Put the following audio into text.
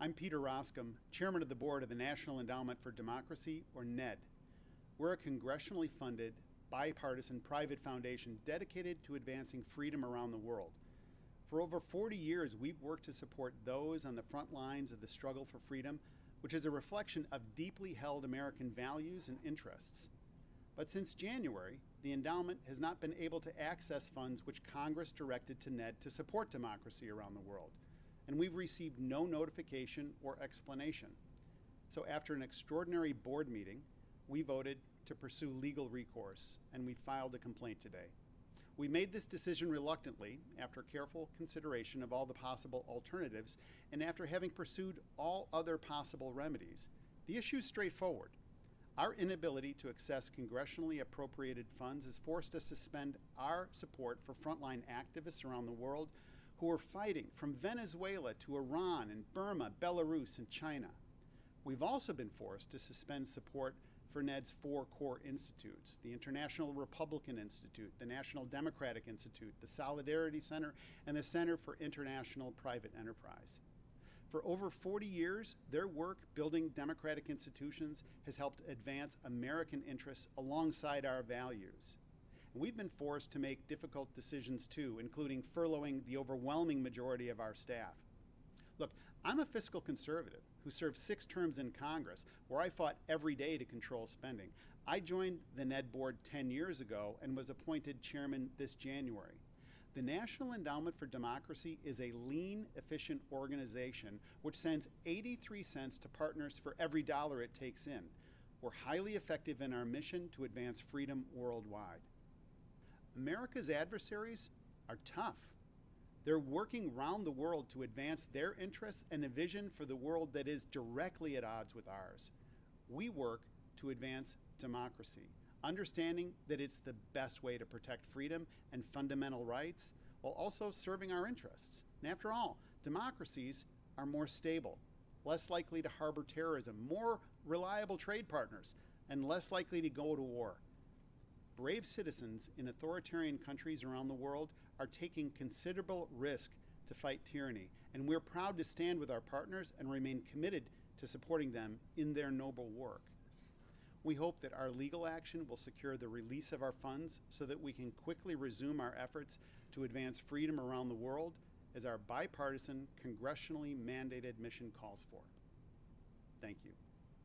I'm Peter Roskam, Chairman of the Board of the National Endowment for Democracy, or NED. We're a congressionally funded, bipartisan private foundation dedicated to advancing freedom around the world. For over 40 years, we've worked to support those on the front lines of the struggle for freedom, which is a reflection of deeply held American values and interests. But since January, the endowment has not been able to access funds which Congress directed to NED to support democracy around the world, and we've received no notification or explanation. So after an extraordinary board meeting, we voted to pursue legal recourse, and we filed a complaint today. We made this decision reluctantly after careful consideration of all the possible alternatives and after having pursued all other possible remedies. The issue is straightforward. Our inability to access congressionally appropriated funds has forced us to suspend our support for frontline activists around the world who are fighting from Venezuela to Iran and Burma, Belarus, and China. We've also been forced to suspend support for NED's 4 core institutes: the International Republican Institute, the National Democratic Institute, the Solidarity Center, and the Center for International Private Enterprise. For over 40 years, their work building democratic institutions has helped advance American interests alongside our values. And we've been forced to make difficult decisions too, including furloughing the overwhelming majority of our staff. Look, I'm a fiscal conservative who served 6 terms in Congress, where I fought every day to control spending. I joined the NED board 10 years ago and was appointed chairman this January. The National Endowment for Democracy is a lean, efficient organization which sends 83 cents to partners for every dollar it takes in. We're highly effective in our mission to advance freedom worldwide. America's adversaries are tough. They're working round the world to advance their interests and a vision for the world that is directly at odds with ours. We work to advance democracy, understanding that it's the best way to protect freedom and fundamental rights while also serving our interests. And after all, democracies are more stable, less likely to harbor terrorism, more reliable trade partners, and less likely to go to war. Brave citizens in authoritarian countries around the world are taking considerable risk to fight tyranny, and we're proud to stand with our partners and remain committed to supporting them in their noble work. We hope that our legal action will secure the release of our funds so that we can quickly resume our efforts to advance freedom around the world as our bipartisan, congressionally mandated mission calls for. Thank you.